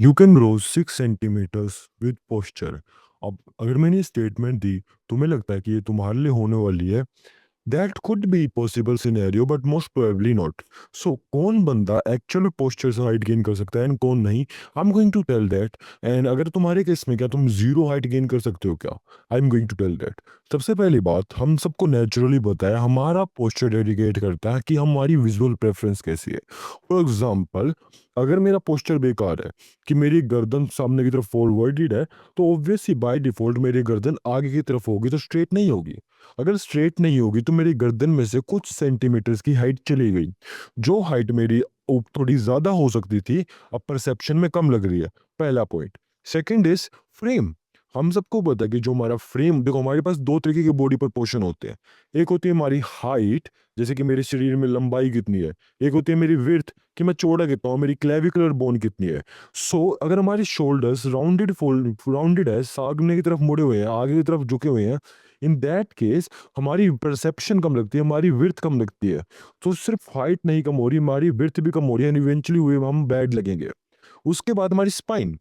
You can grow 6 centimetres with posture. अब अगर मैंने ये स्टेटमेंट दी, तुम्हें लगता है कि ये तुम्हारे लिए होने वाली है? That could be possible scenario but most probably not. So कौन बंदा एक्चुअल पोस्चर से हाइट गेन कर सकता है एंड कौन नहीं, I am going to tell that. And अगर तुम्हारे केस में क्या तुम जीरो हाइट गेन कर सकते हो क्या, I am going to tell that. सबसे पहली बात, हम सबको नेचुरली पता है हमारा पोस्चर डेडिकेट करता है कि हमारी विजुअल प्रेफरेंस कैसी है। फॉर एग्जाम्पल, अगर मेरा पोस्चर बेकार है कि मेरी गर्दन सामने की तरफ फॉरवर्डेड है, तो ऑब्वियसली बाय डिफॉल्ट मेरी गर्दन आगे की तरफ होगी, तो स्ट्रेट नहीं होगी। अगर स्ट्रेट नहीं होगी तो मेरी गर्दन में से कुछ सेंटीमीटर्स की हाइट चली गई। जो हाइट मेरी थोड़ी ज्यादा हो सकती थी, अब परसेप्शन में कम लग रही है। पहला पॉइंट। Second is frame. हम सबको पता है कि जो हमारा फ्रेम, देखो हमारे पास दो तरीके के बॉडी प्रपोर्शन होते हैं। एक होती है हमारी हाइट, जैसे कि मेरे शरीर में लंबाई कितनी है। एक होती है मेरी विड्थ, कि मैं चौड़ा कितना हूँ, मेरी क्लेविकुलर बोन कितनी है। सो अगर हमारे शोल्डर्स राउंडेड है, सामने की तरफ मुड़े हुए हैं, आगे की तरफ झुके हुए हैं, इन दैट केस हमारी परसेप्शन कम लगती है, हमारी विड्थ कम लगती है। तो सिर्फ हाइट नहीं कम हो रही, हमारी विड्थ भी कम हो रही है, एंड इवेंचुअली हुए हम बैड लगेंगे। उसके बाद हमारी स्पाइन।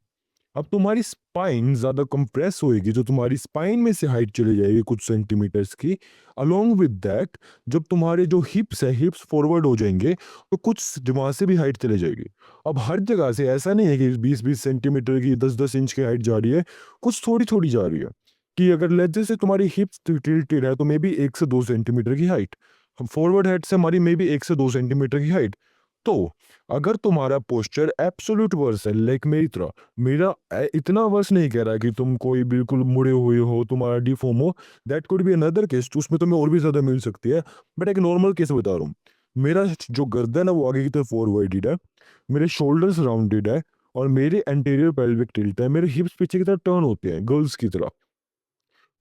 अब तुम्हारी स्पाइन ज्यादा कंप्रेस होएगी, जो तुम्हारी स्पाइन में से हाइट चली जाएगी कुछ सेंटीमीटर्स की। अलोंग विद दैट, जब तुम्हारे जो हिप्स है, हिप्स फॉरवर्ड हो जाएंगे, तो कुछ वहां से भी हाइट चले जाएगी। अब हर जगह से ऐसा नहीं है कि 20-20 सेंटीमीटर की, 10-10 इंच की हाइट जा रही है। कुछ थोड़ी थोड़ी जा रही है। कि अगर लेट्स से तुम्हारी हिप्स टिल्टेड है, तो मे बी 1 से 2 सेंटीमीटर की हाइट। फॉरवर्ड हेड से हमारी मे बी 1 से 2 सेंटीमीटर की हाइट। तो अगर तुम्हारा पोस्चर एब्सोल्यूट वर्स है, लाइक मेरी तरह, मेरा इतना वर्स नहीं कह रहा कि तुम कोई बिल्कुल मुड़े हुए हो, तुम्हारा डिफॉर्म हो। That could be another case, उसमें तुम्हें और भी ज्यादा मिल सकती है। बट एक नॉर्मल केस बता रहा हूँ। मेरा जो गर्दन है वो आगे की तरफ फॉरवर्डेड है, मेरे शोल्डर्स राउंडेड है, और मेरे एंटीरियर पेल्विक टिल्ट है, मेरे हिप्स पीछे की तरफ टर्न होते हैं गर्ल्स की तरह।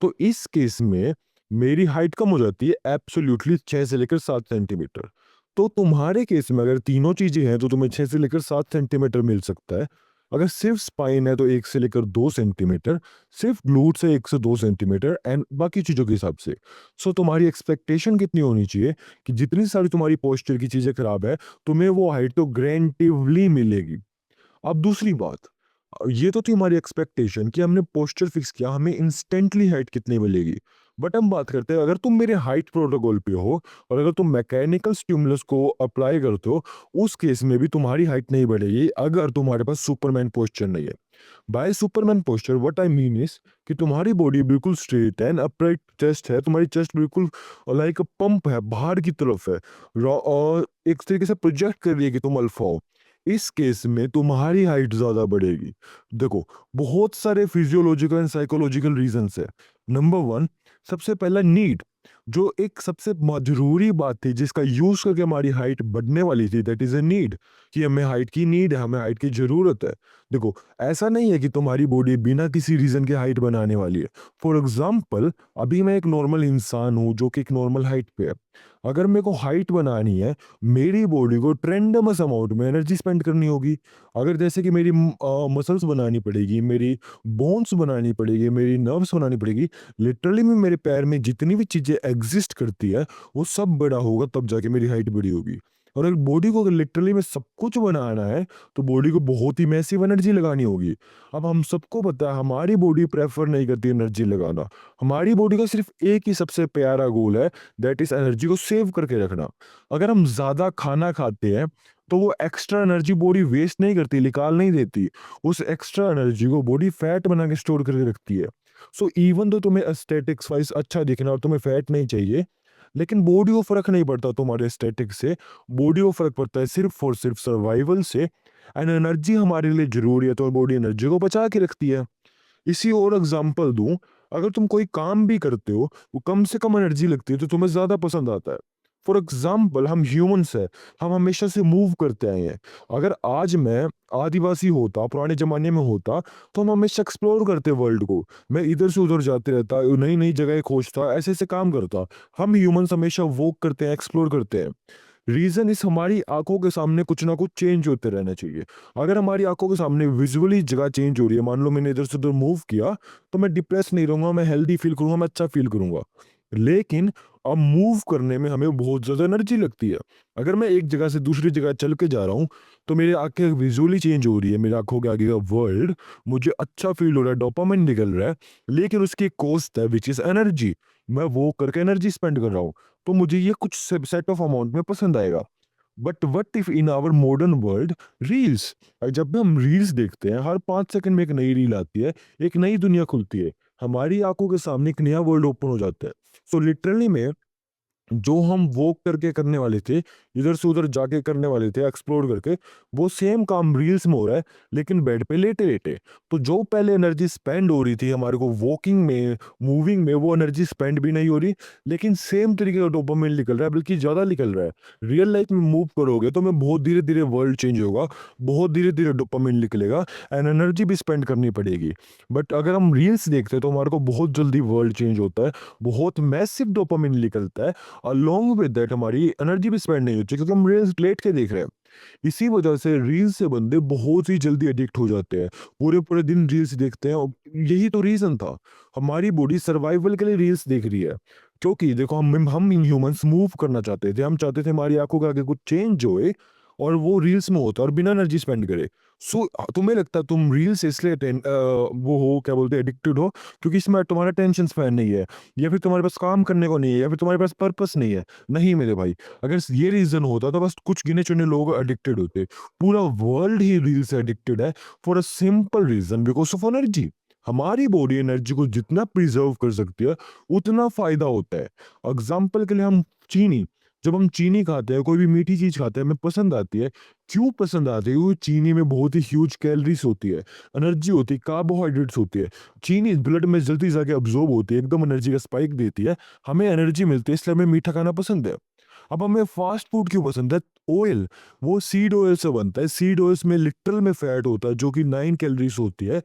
तो इस केस में मेरी हाइट कम हो जाती है एब्सोल्युटली 6 से लेकर 7 सेंटीमीटर। तो तुम्हारे केस में अगर तीनों चीजें हैं, तो तुम्हें 6 से लेकर 7 सेंटीमीटर मिल सकता है। अगर सिर्फ स्पाइन है तो 1 से लेकर 2 सेंटीमीटर, सिर्फ ग्लूट से 1 से 2 सेंटीमीटर, एंड बाकी चीजों के हिसाब से। सो तुम्हारी एक्सपेक्टेशन कितनी होनी चाहिए कि जितनी सारी तुम्हारी पोस्चर की चीजें खराब है, तुम्हें वो हाइट तो ग्रेंटिवली मिलेगी। अब दूसरी बात, ये तो थी हमारी एक्सपेक्टेशन कि हमने पोस्चर फिक्स किया, हमें इंस्टेंटली हाइट कितनी मिलेगी। बट हम बात करते हैं, अगर तुम मेरे हाइट प्रोटोकॉल पे हो, और अगर तुम मैकेनिकल स्टिमुलस को अप्लाई करते हो, उस केस में भी तुम्हारी हाइट नहीं बढ़ेगी अगर तुम्हारे पास सुपरमैन पोस्चर नहीं है। By superman posture what I mean is कि तुम्हारी बॉडी बिल्कुल स्ट्रेट एंड अपराइट चेस्ट है, तुम्हारी चेस्ट बिल्कुल लाइक पंप है, बाहर की तरफ है, और एक तरीके से प्रोजेक्ट कर रही है कि तुम अल्फा हो। इस केस में तुम्हारी हाइट ज्यादा बढ़ेगी। देखो, बहुत सारे फिजियोलॉजिकल एंड साइकोलॉजिकल रीजंस है। नंबर वन, सबसे पहला नीड। जो एक सबसे जरूरी बात थी जिसका यूज करके हमारी हाइट बढ़ने वाली थी, दैट इज अ नीड। कि हमें हाइट की नीड है, हमें हाइट की जरूरत है। देखो, ऐसा नहीं है कि तुम्हारी बॉडी बिना किसी रीजन के हाइट बनाने वाली है। फॉर एग्जाम्पल, अभी मैं एक नॉर्मल इंसान हूं जो कि एक नॉर्मल हाइट पे है। अगर मेरे को हाइट बनानी है, मेरी बॉडी को ट्रेंडमस अमाउंट में एनर्जी स्पेंड करनी होगी। अगर जैसे कि मेरी मसल्स बनानी पड़ेगी, मेरी बोन्स बनानी पड़ेगी, मेरी नर्व्स बनानी पड़ेगी। लिटरली में मेरे पैर में जितनी भी चीजें एग्जिस्ट करती है, वो सब बड़ा होगा, तब जाके मेरी हाइट बड़ी होगी। और अगर बॉडी को अगर लिटरली में सब कुछ बनाना है, तो बॉडी को बहुत ही मैसिव एनर्जी लगानी होगी। अब हम सबको पता है हमारी बॉडी प्रेफर नहीं करती एनर्जी लगाना। हमारी बॉडी का सिर्फ एक ही सबसे प्यारा गोल है, दैट इज एनर्जी को सेव करके रखना। अगर हम ज्यादा खाना खाते हैं, तो वो एक्स्ट्रा एनर्जी बॉडी वेस्ट नहीं करती, निकाल नहीं देती। उस एक्स्ट्रा एनर्जी को बॉडी फैट बना के स्टोर करके रखती है। सो इवन तो तुम्हें एस्थेटिक्स वाइज अच्छा दिखना और तुम्हें फैट नहीं चाहिए, लेकिन बॉडी को फर्क नहीं पड़ता तुम्हारे एस्थेटिक्स से। बॉडी को फर्क पड़ता है सिर्फ और सिर्फ सर्वाइवल से। एंड एनर्जी हमारे लिए जरूरी है, तो बॉडी एनर्जी को बचा के रखती है। इसी और एग्जांपल दूं, अगर तुम कोई काम भी करते हो, वो कम से कम एनर्जी लगती है, तो तुम्हें ज्यादा पसंद आता है। फॉर एग्जाम्पल, हम ह्यूमंस है, हम हमेशा से मूव करते आए हैं। अगर आज मैं आदिवासी होता, पुराने जमाने में होता, तो हम हमेशा एक्सप्लोर करते वर्ल्ड को। मैं इधर से उधर जाते रहता, नई नई जगह खोजता, ऐसे ऐसे काम करता। हम ह्यूमंस हमेशा वॉक करते हैं, एक्सप्लोर करते हैं। रीजन इस, हमारी आंखों के सामने कुछ ना कुछ चेंज होते रहना चाहिए। अगर हमारी आंखों के सामने विजुअली जगह चेंज हो रही है, मान लो मैंने इधर से उधर मूव किया, तो मैं डिप्रेस नहीं रहूंगा, मैं हेल्दी फील करूंगा, मैं अच्छा फील करूंगा। लेकिन अब मूव करने में हमें बहुत ज़्यादा एनर्जी लगती है। अगर मैं एक जगह से दूसरी जगह चल के जा रहा हूँ, तो मेरी आँखें विज़ुअली चेंज हो रही है, मेरी आँखों के आगे का वर्ल्ड मुझे अच्छा फ़ील हो रहा है, डोपामाइन निकल रहा है, लेकिन उसकी एक कॉस्ट है व्हिच इज़ एनर्जी। मैं वो करके एनर्जी स्पेंड कर रहा हूँ, तो मुझे ये कुछ सेट ऑफ अमाउंट में पसंद आएगा। But what if in our modern world reels, जब भी हम रील्स देखते हैं हर 5 सेकंड में एक नई रील आती है, एक नई दुनिया खुलती है, हमारी आंखों के सामने एक नया वर्ल्ड ओपन हो जाता है। सो लिटरली में जो हम वॉक करके करने वाले थे, इधर से उधर जाके करने वाले थे एक्सप्लोर करके, वो सेम काम रील्स में हो रहा है, लेकिन बेड पे लेटे-लेटे। तो जो पहले एनर्जी स्पेंड हो रही थी हमारे को वॉकिंग में, मूविंग में, वो एनर्जी स्पेंड भी नहीं हो रही, लेकिन सेम तरीके का डोपामाइन निकल रहा है, बल्कि ज़्यादा निकल रहा है। रियल लाइफ में मूव करोगे तो मैं बहुत धीरे-धीरे वर्ल्ड चेंज होगा, बहुत धीरे-धीरे डोपामाइन निकलेगा एंड एनर्जी भी स्पेंड करनी पड़ेगी। बट अगर हम रील्स देखते हैं तो हमारे को बहुत जल्दी वर्ल्ड चेंज होता है, बहुत मैसिव डोपामाइन निकलता है, अलोंग विद दैट हमारी एनर्जी भी स्पेंड नहीं होती क्योंकि हम रील्स लेट के देख रहे हैं। इसी वजह से रील्स से बंदे बहुत ही जल्दी एडिक्ट हो जाते हैं, पूरे पूरे दिन रील्स देखते हैं और यही तो रीजन था। हमारी बॉडी सर्वाइवल के लिए रील्स देख रही है, क्योंकि देखो हम ह्यूमंस मूव करना चाहते थे, हम चाहते थे हमारी आंखों के आगे कुछ चेंज होए और वो रील्स में होता है और बिना एनर्जी स्पेंड करे। सो तुम्हें लगता है तुम रील्स इसलिए वो हो क्या बोलते हैं एडिक्टेड हो क्योंकि इसमें तुम्हारा टेंशन स्पैन नहीं है, या फिर तुम्हारे पास काम करने को नहीं है, या फिर तुम्हारे पास पर्पस नहीं है। नहीं मेरे भाई, अगर ये रीजन होता तो बस कुछ गिने चुने लोग एडिक्टेड होते। पूरा वर्ल्ड ही रील से एडिक्टेड है for a simple reason, because of energy. हमारी बॉडी एनर्जी को जितना प्रिजर्व कर सकती है उतना फायदा होता है। एग्जाम्पल के लिए हम चीनी, जब हम चीनी खाते हैं, कोई भी मीठी चीज खाते हैं, हमें पसंद आती है। क्यों पसंद आती है? क्योंकि चीनी में बहुत ही ह्यूज कैलोरीज होती है, एनर्जी होती है, कार्बोहाइड्रेट्स होती है। चीनी ब्लड में जल्दी जाके अब्जॉर्ब होती है, एकदम एनर्जी का स्पाइक देती है, हमें एनर्जी मिलती है, इसलिए हमें मीठा खाना पसंद है। अब हमें फास्ट फूड क्यों पसंद है? ऑयल, वो सीड ऑयल से बनता है, सीड ऑयल्स में लिटरल में फैट होता है जो कि 9 कैलोरीज होती है।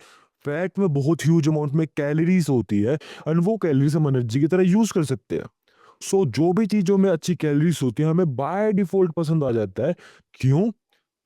फैट में बहुत ह्यूज अमाउंट में कैलोरीज होती है एंड वो कैलोरीज हम एनर्जी की तरह यूज कर सकते हैं। सो जो भी चीज़ों में अच्छी कैलोरीज होती है हमें बाय डिफ़ॉल्ट पसंद आ जाता है। क्यों?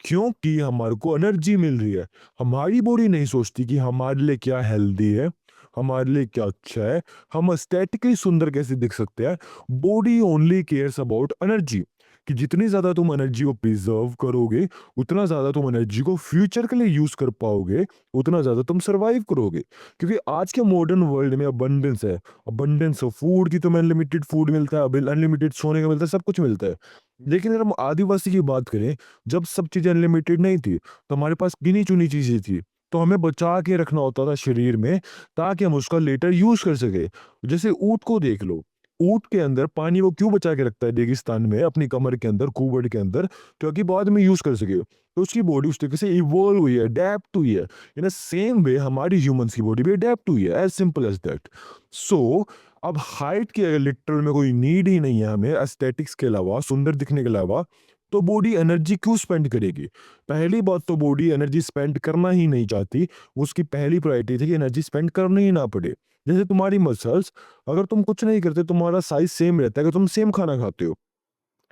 क्योंकि हमारे को एनर्जी मिल रही है। हमारी बॉडी नहीं सोचती कि हमारे लिए क्या हेल्दी है, हमारे लिए क्या अच्छा है, हम एस्थेटिकली सुंदर कैसे दिख सकते हैं। Body only cares about energy, कि जितनी ज़्यादा तुम एनर्जी को प्रिज़र्व करोगे, उतना ज़्यादा तुम एनर्जी को फ्यूचर के लिए यूज़ कर पाओगे, उतना ज़्यादा तुम सर्वाइव करोगे। क्योंकि आज के मॉडर्न वर्ल्ड में अबंडेंस है। अबंडेंस ऑफ फूड की, तुम्हें अनलिमिटेड फूड मिलता है, अनलिमिटेड सोने का मिलता है, सब कुछ मिलता है। लेकिन अगर हम आदिवासी की बात करें, जब सब चीज़ें अनलिमिटेड नहीं थी, तो हमारे पास गिनी-चुनी चीज़ें थी। तो हमें बचा के रखना होता था शरीर में, ताकि हम उसका लेटर यूज़ कर सकें। जैसे ऊँट को देख लो, ऊँट के अंदर पानी वो क्यों बचा के रखता है रेगिस्तान में अपनी कमर के अंदर, कुबड़ के अंदर? क्योंकि बाद में यूज़ कर सके। तो उसकी बॉडी उस तरीके से इवॉल्व हुई है, अडैप्ट हुई है। इन अ सेम वे हमारी ह्यूमन्स की बॉडी भी अडैप्ट हुई है, एज़ सिंपल एज़ दैट। सो अब हाइट की अगर लिटरल में कोई नीड ही नहीं है हमें एस्थेटिक्स के अलावा, सुंदर दिखने के अलावा, तो बॉडी एनर्जी क्यों स्पेंड करेगी? पहली बात तो बॉडी एनर्जी स्पेंड करना ही नहीं चाहती, उसकी पहली प्रायोरिटी थी कि एनर्जी स्पेंड करनी ही ना पड़े। जैसे तुम्हारी मसल्स, अगर तुम कुछ नहीं करते, तुम्हारा साइज़ सेम रहता है, अगर तुम सेम खाना खाते हो,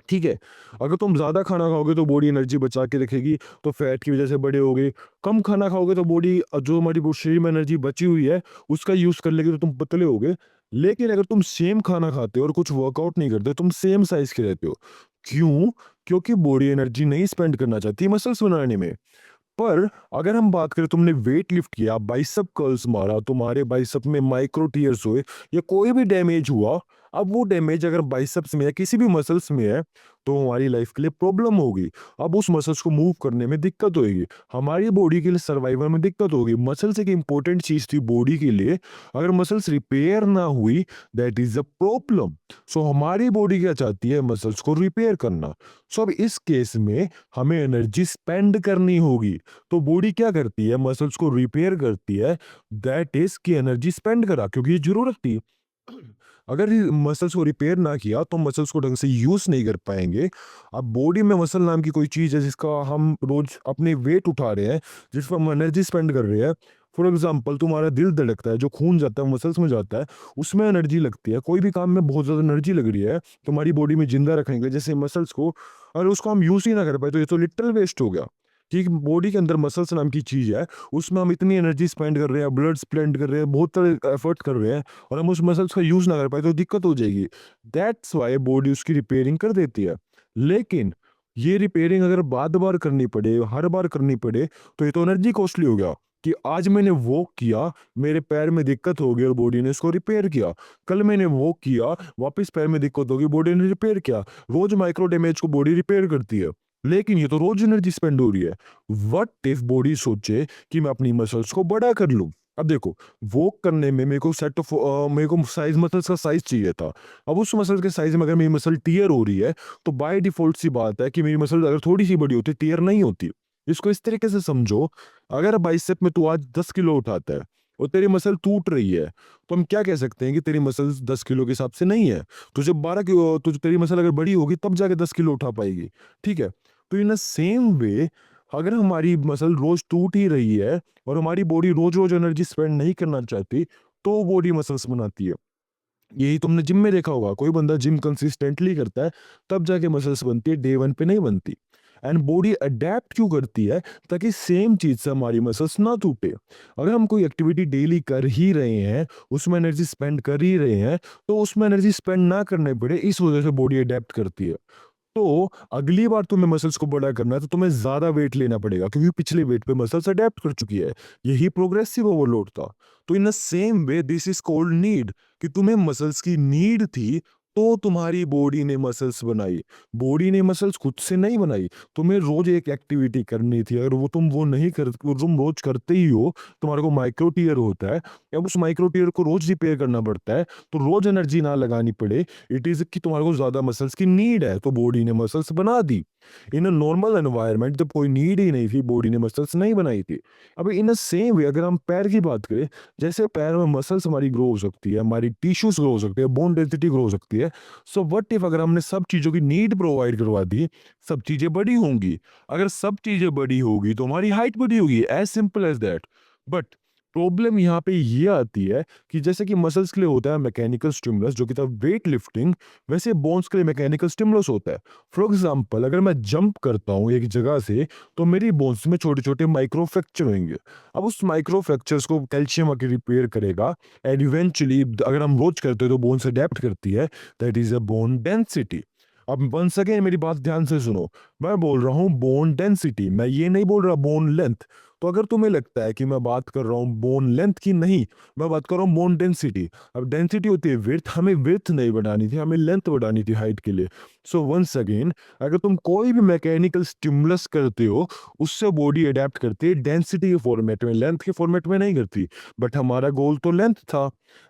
ठीक है? अगर तुम ज़्यादा खाना खाओगे तो बॉडी एनर्जी बचा के रखेगी, तो फैट की वज़ह से बड़े होगे। कम खाना खाओगे तो बॉडी जो हमारी शरीर में एनर्जी बची हुई है, उसका यूज़ कर लेगी तो तुम पतले होगे। लेकिन अगर तुम सेम खाना खाते हो और कुछ वर्कआउट नहीं करते, तुम सेम साइज़ के रहते हो। क्यों? क्योंकि बॉडी एनर्जी नहीं स्पेंड करना चाहती मसल्स बनाने में। पर अगर हम बात करें, तुमने वेट लिफ्ट किया, बाइसेप कर्ल्स मारा, तुम्हारे बाइसेप में माइक्रो टीयर्स हुए या कोई भी डैमेज हुआ, अब वो डैमेज अगर बाइसेप्स में या किसी भी मसल्स में है, तो हमारी लाइफ के लिए प्रॉब्लम होगी। अब उस मसल्स को मूव करने में दिक्कत होगी, हमारी बॉडी के लिए सर्वाइवल में दिक्कत होगी। मसल्स एक इंपॉर्टेंट चीज थी बॉडी के लिए, अगर मसल्स रिपेयर ना हुई, दैट इज अ प्रॉब्लम। सो हमारी बॉडी क्या चाहती है? मसल्स को रिपेयर करना। सो अब इस केस में हमें एनर्जी स्पेंड करनी होगी। तो बॉडी क्या करती है? मसल्स को रिपेयर करती है, दैट इज की एनर्जी स्पेंड करा, क्योंकि ये जरूरत थी। अगर मसल्स को रिपेयर ना किया तो मसल्स को ढंग से यूज नहीं कर पाएंगे। अब बॉडी में मसल नाम की कोई चीज है जिसका हम रोज अपने वेट उठा रहे हैं, जिस पर हम एनर्जी स्पेंड कर रहे हैं। फॉर एग्जाम्पल, तुम्हारा दिल धड़कता है, जो खून जाता है मसल्स में जाता है, उसमें एनर्जी लगती है। कोई भी काम में बहुत ज्यादा एनर्जी लग रही है तुम्हारी बॉडी में जिंदा रखने के लिए, जैसे मसल्स को, अगर उसको हम यूज ही ना कर पाए तो ये तो लिटरल वेस्ट हो गया। कि बॉडी के अंदर मसल्स नाम की चीज़ है, उसमें हम इतनी एनर्जी स्पेंड कर रहे हैं, ब्लड स्पेंड कर रहे हैं, बहुत तरह एफर्ट कर रहे हैं और हम उस मसल्स का यूज़ ना कर पाए तो दिक्कत हो जाएगी। दैट्स व्हाई बॉडी उसकी रिपेयरिंग कर देती है। लेकिन ये रिपेयरिंग अगर बार-बार करनी पड़े, हर बार करनी पड़े, तो ये तो एनर्जी कॉस्टली हो गया कि आज मैंने वॉक किया, मेरे पैर में दिक्कत हो गई और बॉडी ने इसको रिपेयर किया। कल मैंने वॉक किया, वापस पैर में दिक्कत हो गई, बॉडी ने रिपेयर किया। रोज़ माइक्रो डैमेज को बॉडी रिपेयर करती है। लेकिन ये तो रोज़ एनर्जी स्पेंड हो रही है। व्हाट इफ बॉडी सोचे कि मैं अपनी मसल्स को बड़ा कर लूँ? अब देखो, वॉक करने में मेरे को साइज़ मसल्स का साइज़ चाहिए था। अब उस मसल के साइज़ में अगर मेरी मसल टियर हो रही है, तो बाय डिफ़ॉल्ट सी बात है कि मेरी मसल अगर थोड़ी-सी बड़ी होती, टियर नहीं होती। इसको इस तरीके से समझो, अगर बाइसेप में तू आज 10 किलो उठाता है और तेरी मसल टूट रही है, तो हम क्या कह सकते हैं कि तेरी मसल्स 10 किलो के हिसाब से नहीं है। तुझे 12 किलो तुझे तेरी मसल अगर बड़ी होगी तब जाके 10 किलो उठा पाएगी, ठीक है? तो इन अ सेम वे अगर हमारी मसल रोज़ टूट ही रही है और हमारी बॉडी रोज़-रोज़ एनर्जी स्पेंड नहीं करना चाहती, तो बॉडी मसल्स बनाती है। यही तुमने जिम में देखा होगा, कोई बंदा जिम कंसिस्टेंटली करता है, तब जाके मसल्स बनती है, डे 1 पे नहीं बनती। एंड बॉडी अडैप्ट क्यों करती है? ताकि सेम चीज़ से हमारी मसल्स ना टूटे। अगर हम कोई एक्टिविटी डेली कर ही रहे हैं, उसमें एनर्जी स्पेंड कर ही रहे हैं, तो उसमें एनर्जी स्पेंड ना करने पड़े, इस वजह से बॉडी अडैप्ट करती है। तो अगली बार तुम्हें मसल्स को बड़ा करना है तो तुम्हें ज्यादा वेट लेना पड़ेगा क्योंकि पिछले वेट पे मसल्स अडेप्ट कर चुकी है। यही प्रोग्रेसिव ओवरलोड था। तो in the same way this is called need, कि तुम्हें मसल्स की नीड थी, तो तुम्हारी बॉडी ने मसल्स बनाई। बॉडी ने मसल्स खुद से नहीं बनाई। तुम्हें रोज एक एक्टिविटी करनी थी, अगर वो नहीं कर तुम रोज करते ही हो, तुम्हारे को माइक्रो टीयर होता है। अब उस माइक्रो टीयर को रोज रिपेयर करना पड़ता है, तो रोज एनर्जी ना लगानी पड़े। इट इज कि तुम्हारे को ज्यादा मसल्स की नीड है, तो बॉडी ने मसल्स बना दी। इन अ नॉर्मल एनवायरनमेंट जब कोई नीड ही नहीं थी, बॉडी ने मसल्स नहीं बनाई थी। अब इन अ सेम वे अगर हम पैर की बात करें, जैसे पैर में मसल्स हमारी ग्रो हो सकती है, हमारी टिश्यूज ग्रो हो सकती है, बोन डेंसिटी ग्रो हो सकती है। सो व्हाट इफ अगर हमने सब चीजों की नीड प्रोवाइड करवा दी, सब चीजें बड़ी होंगी। अगर सब चीजें बड़ी होगी तो हमारी हाइट बड़ी होगी, as simple as that. But problem यहाँ पे ये आती है कि जैसे कि मसल्स के लिए होता है मैकेनिकल स्टिमुलस जो कि था वेट लिफ्टिंग, वैसे बोन्स के लिए मैकेनिकल स्टिमुलस होता है। फॉर एग्जांपल अगर मैं जंप करता हूँ एक जगह से, तो मेरी बोन्स में छोटे छोटे माइक्रो फ्रैक्चर होंगे। अब उस माइक्रो फ्रैक्चर्स को कैल्शियम आके रिपेयर करेगा, एंड इवेंचुअली अगर हम रोज करते हैं तो बोन्स अडेप्ट करती है। That is a bone density. अब वंस अगेन मेरी बात ध्यान से सुनो, मैं बोल रहा हूँ बोन डेंसिटी, मैं ये नहीं बोल रहा बोन लेंथ। तो अगर तुम्हें लगता है कि मैं बात कर रहा हूँ बोन लेंथ की, नहीं, मैं बात कर रहा हूँ बोन डेंसिटी। अब डेंसिटी होती है विड्थ, हमें विड्थ नहीं बढ़ानी थी, हमें लेंथ बढ़ानी थी हाइट के लिए। सो वंस अगेन अगर तुम कोई भी मैकेनिकल स्टिमुलस करते हो, उससे बॉडी अडेप्ट करती है डेंसिटी के फॉर्मेट में, लेंथ के फॉर्मेट में नहीं करती। बट हमारा गोल तो लेंथ था।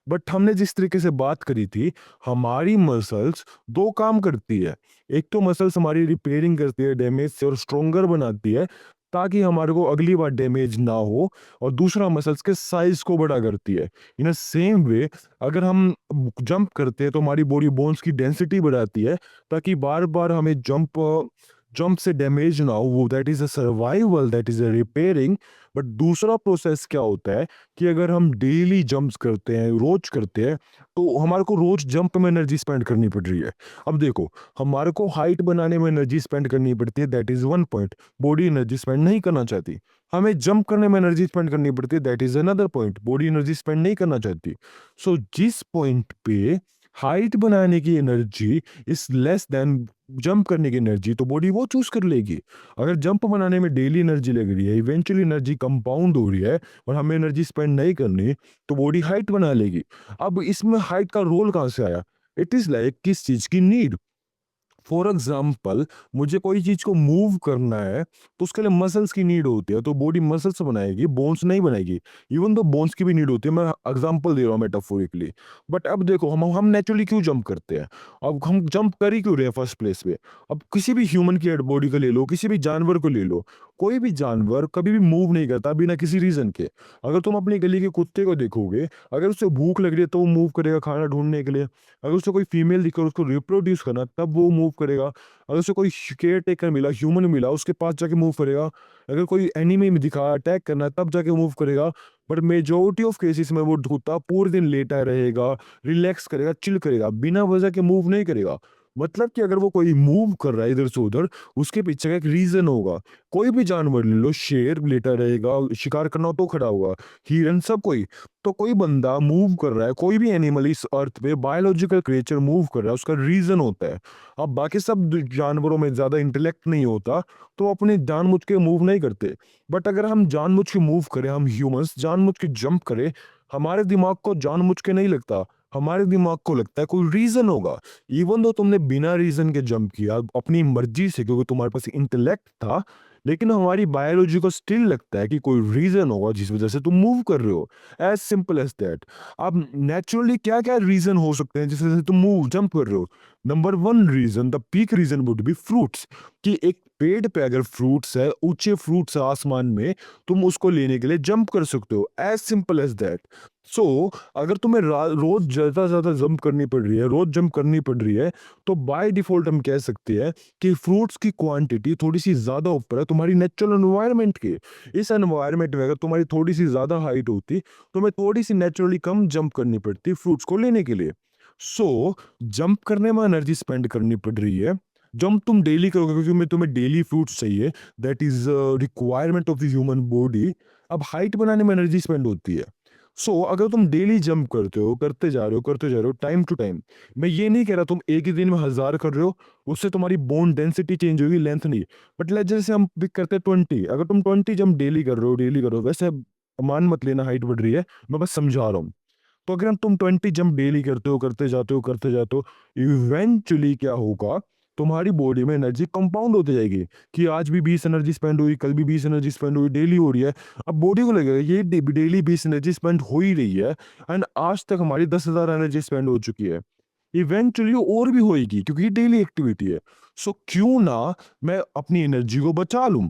बट हमने जिस तरीके से बात करी थी, हमारी मसल्स दो काम करती है। एक तो मसल्स हमारी रिपेयरिंग करती है डैमेज से और स्ट्रोंगर बनाती है, ताकि हमारे को अगली बार डैमेज ना हो। और दूसरा मसल्स के साइज को बड़ा करती है। इन अ सेम वे अगर हम जंप करते हैं तो हमारी बॉडी बोन्स की डेंसिटी बढ़ाती है, ताकि बार बार हमें जंप से डैमेज ना हो। वो that is a survival, that is a repairing. But दूसरा प्रोसेस क्या होता है कि अगर हम डेली जंप्स करते हैं, रोज करते हैं, तो हमारे को रोज जंप में एनर्जी स्पेंड करनी पड़ रही है। अब देखो, हमारे को हाइट बनाने में एनर्जी स्पेंड करनी पड़ती है, that is one point. Body energy spend नहीं करना चाहती। हमें जंप करने में एनर्जी स्पेंड करनी पड़ती है, that is another point. Body energy spend नहीं करना चाहती। सो जिस पॉइंट पे हाइट बनाने की energy is less than jump करने की एनर्जी, तो बॉडी वो चूज कर लेगी। अगर जंप बनाने में डेली एनर्जी लग रही है, इवेंचुअली एनर्जी कंपाउंड हो रही है और हमें एनर्जी स्पेंड नहीं करनी, तो बॉडी हाइट बना लेगी। अब इसमें हाइट का रोल कहां से आया? इट इज लाइक किस चीज की नीड। फॉर एग्जाम्पल, मुझे कोई चीज को मूव करना है, तो उसके लिए मसल्स की नीड होती है, तो बॉडी मसल्स बनाएगी, बोन्स नहीं बनाएगी। इवन दो बोन्स की भी नीड होती है, मैं एग्जांपल दे रहा हूँ मेटाफोरिकली। बट अब देखो, हम नेचुरली क्यों जंप करते हैं? अब हम जंप कर ही क्यों रहे हैं फर्स्ट प्लेस पे? अब किसी भी ह्यूमन की बॉडी को ले लो, किसी भी जानवर को ले लो, कोई भी जानवर कभी भी मूव नहीं करता बिना किसी रीजन के। अगर तुम अपनी गली के कुत्ते को देखोगे, अगर उसे भूख लग रही है तो वो मूव करेगा खाना ढूंढने के लिए। अगर उसे कोई फीमेल दिखे और उसको रिप्रोड्यूस करना, तब वो मूव करेगा। अगर उसे कोई केयर टेकर मिला, ह्यूमन मिला, उसके पास जाके मूव करेगा। अगर कोई एनिमी में दिखा अटैक करना, तब जाके मूव करेगा। बट मेजोरिटी ऑफ केसेस में वो कुत्ता पूरे दिन लेटा रहेगा, रिलैक्स करेगा, चिल करेगा, बिना वजह के मूव नहीं करेगा। मतलब कि अगर वो कोई मूव कर रहा है इधर से उधर, उसके पीछे का एक रीज़न होगा। कोई भी जानवर ले लो, शेर लेटा रहेगा, शिकार करना हो तो खड़ा होगा, हिरन सब कोई। तो कोई बंदा मूव कर रहा है, कोई भी एनिमल इस अर्थ पे बायोलॉजिकल क्रिएचर मूव कर रहा है, उसका रीज़न होता है। अब बाकी सब जानवरों में ज़्यादा इंटेलेक्ट नहीं होता, तो अपने जानबूझ के मूव नहीं करते। बट अगर हम जानबूझ के मूव करें, हम ह्यूमंस जानबूझ के जंप करें, हमारे दिमाग को जानबूझ के नहीं लगता, हमारे दिमाग को लगता है कोई रीज़न होगा। इवन दो तुमने बिना रीजन के जंप किया अपनी मर्जी से, क्योंकि तुम्हारे पास इंटेलेक्ट था, लेकिन हमारी बायोलॉजी को स्टिल लगता है कि कोई रीजन होगा जिस वजह से तुम मूव कर रहे हो। As simple as that. अब नेचुरली क्या क्या रीजन हो सकते हैं जिस वजह से तुम मूव जंप कर रहे हो? Number one reason, the peak reason would be fruits. कि एक पेड़ पे अगर फ्रूट्स है, ऊंचे फ्रूट्स है आसमान में, तुम उसको लेने के लिए जंप कर सकते हो। As simple as that. So अगर तुम्हें रोज ज्यादा ज्यादा जंप करनी पड़ रही है, रोज जंप करनी पड़ रही है, तो बाय डिफॉल्ट हम कह सकते हैं कि फ्रूट्स की क्वांटिटी थोड़ी सी ज्यादा ऊपर है तुम्हारी नेचुरल एनवायरनमेंट के। इस एनवायरनमेंट में अगर तुम्हारी थोड़ी सी ज्यादा हाइट होती, तो मैं थोड़ी सी नेचुरली कम जंप करनी पड़ती फ्रूट्स को लेने के लिए। सो जंप करने में एनर्जी स्पेंड करनी पड़ रही है। जंप तुम डेली करोगे क्योंकि मैं तुम्हें डेली फ्रूट्स चाहिए, that is requirement of the human body. अब हाइट बनाने में एनर्जी स्पेंड होती है। अगर तुम डेली जंप करते हो, करते जा रहे हो टाइम टू टाइम, मैं ये नहीं कह रहा तुम एक ही दिन में 1000 कर रहे हो, उससे तुम्हारी बोन डेंसिटी चेंज होगी, लेंथ नहीं। बट लेट्स जैसे हम पिक करते हैं 20, अगर तुम 20 जंप डेली कर रहे हो, वैसे मान मत लेना हाइट बढ़ रही है, मैं बस समझा रहा हूँ। तो अगर हम तुम 20 जंप डेली करते हो, करते जाते हो, इवेंचुअली क्या होगा, तुम्हारी बॉडी में एनर्जी कंपाउंड होती जाएगी। कि आज भी 20 एनर्जी स्पेंड हुई, कल भी 20 एनर्जी स्पेंड हुई, डेली हो रही है। अब बॉडी को लगेगा ये डेली 20 एनर्जी स्पेंड हो ही रही है, एंड आज तक हमारी 10,000 एनर्जी स्पेंड हो चुकी है। इवेंचुअली और भी होएगी क्योंकि ये डेली एक्टिविटी है। क्यों ना मैं अपनी एनर्जी को बचा लूं।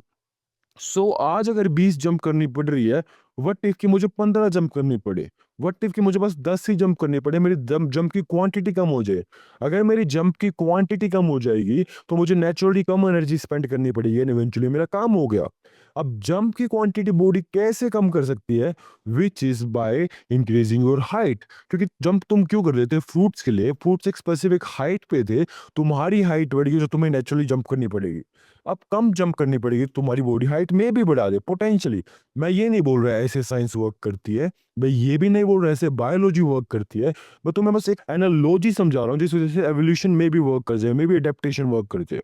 आज अगर 20 जंप करनी पड़ रही है, व्हाट इफ कि मुझे 15 जंप करनी पड़े, व्हाट इफ कि मुझे बस 10 ही जंप करनी पड़े, मेरी जंप की क्वांटिटी कम हो जाए। अगर मेरी जंप की क्वांटिटी कम हो जाएगी, तो मुझे नेचुरली कम एनर्जी स्पेंड करनी पड़ेगी, एंड इवेंचुअली मेरा काम हो गया। अब जंप की क्वांटिटी बॉडी कैसे कम कर सकती है? Which is by increasing your height. क्योंकि जंप तुम क्यों कर रहे थे? फ्रूट्स के लिए। फ्रूट्स एक स्पेसिफिक हाइट पे थे, तुम्हारी हाइट बढ़ गई, जो तुम्हें नेचुरली जंप करनी पड़ेगी। अब कम जंप करनी पड़ेगी, तुम्हारी बॉडी हाइट में भी बढ़ा दे पोटेंशियली। मैं ये नहीं बोल रहा ऐसे साइंस वर्क करती है, मैं ये भी नहीं बोल रहा ऐसे बायोलॉजी वर्क करती है। मैं तुम्हें बस एक एनालॉजी समझा रहा हूँ जिस वजह से एवोल्यूशन में भी वर्क कर जाए, मे भी एडेप्टेशन वर्क कर जाए।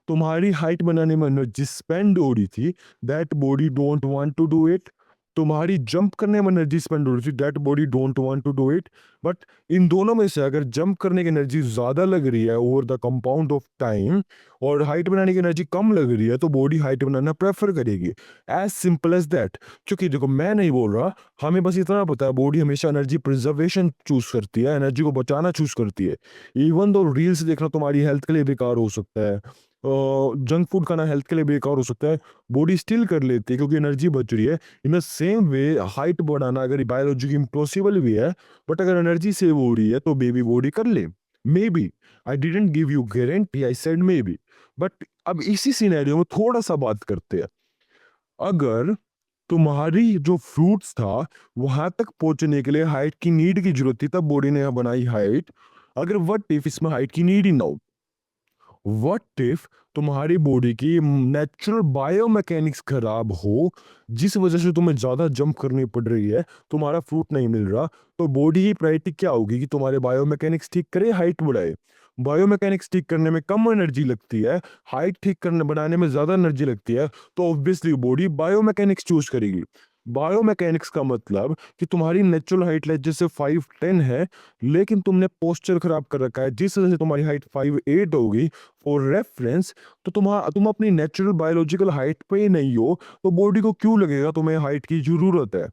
तुम्हारी हाइट बनाने में एनर्जी स्पेंड हो रही थी, that body don't want to do it. तुम्हारी जंप करने में एनर्जी स्पेंड हो रही थी, that body don't want to do it. But इन दोनों में से अगर जंप करने की एनर्जी ज्यादा लग रही है over the compound of time, और हाइट बनाने की एनर्जी कम लग रही है, तो बॉडी हाइट बनाना प्रेफर करेगी। As simple as that. क्योंकि देखो मैं नहीं बोल रहा, हमें बस इतना पता है बॉडी हमेशा एनर्जी प्रिजर्वेशन चूज करती है, एनर्जी को बचाना चूज करती है। इवन दो रील्स देखना तुम्हारी हेल्थ के लिए बेकार हो सकता है, जंक फूड खाना हेल्थ के लिए बेकार हो सकता है, बॉडी स्टिल कर लेती है क्योंकि एनर्जी बच रही है। In the same way height बढ़ाना अगर बायोलॉजिकली इम्पॉसिबल भी है, बट अगर एनर्जी सेव हो रही है तो बेबी बॉडी कर ले। May be, I didn't give you guarantee, I said may be. But अब इसी सिनेरियो में थोड़ा सा बात करते हैं। अगर तुम्हारी जो फ्रूट्स था, वहां तक पहुंचने के लिए हाइट की नीड की जरूरत थी, तब बॉडी ने बनाई हाइट। अगर व्हाट इफ इसमें हाइट की नीड ही ना हो, व्हाट इफ तुम्हारी बॉडी की नेचुरल बायोमैकेनिक्स खराब हो, जिस वजह से तुम्हें ज्यादा जंप करनी पड़ रही है, तुम्हारा फ्रूट नहीं मिल रहा, तो बॉडी की प्रायोरिटी क्या होगी कि तुम्हारे बायोमैकेनिक्स ठीक करे, हाइट बढ़ाए। बायोमैकेनिक्स ठीक करने में कम एनर्जी लगती है, हाइट ठीक करने बनाने में ज्यादा एनर्जी लगती है, तो ऑब्वियसली बॉडी बायोमैकेनिक्स चूज करेगी। बायोमैकेनिक्स का मतलब कि तुम्हारी नेचुरल हाइट जैसे 5'10" है, लेकिन तुमने पोस्चर खराब कर रखा है जिस वजह से तुम्हारी हाइट 5'8" होगी। फॉर रेफरेंस, तो तुम अपनी नेचुरल बायोलॉजिकल हाइट पे ही नहीं हो, तो बॉडी को क्यों लगेगा तुम्हें हाइट की जरूरत है?